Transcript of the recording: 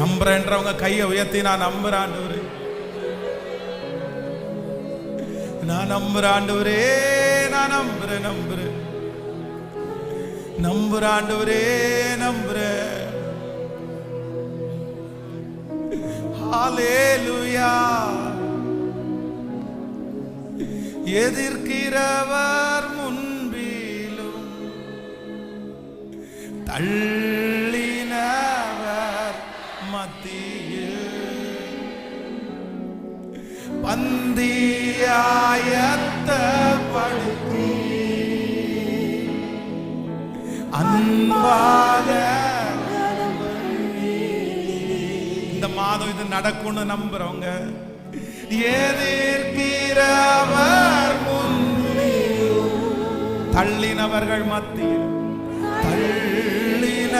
நம்புறேன்றவங்க கையை உயர்த்தி நான் நம்புறேன் ஆண்டவரே, நான் நம்புறேன் ஆண்டவரே, நான் நம்புறேன் நம்புறேன் நம்புறேன் ஆண்டவரே, நம்புறேன். ஹல்லேலூயா. எதிர்க்கிறவர் முன்பிலும் தள்ளினவர் மத்தியில் பந்தியாயத்தப்படுத்தி அன்பாக இந்த மாதம் இது நடக்கும்னு நம்புறவங்க, எதிர்க்கிறவர் முன்னிலும் தள்ளினவர்கள் மத்தியில் தள்ளின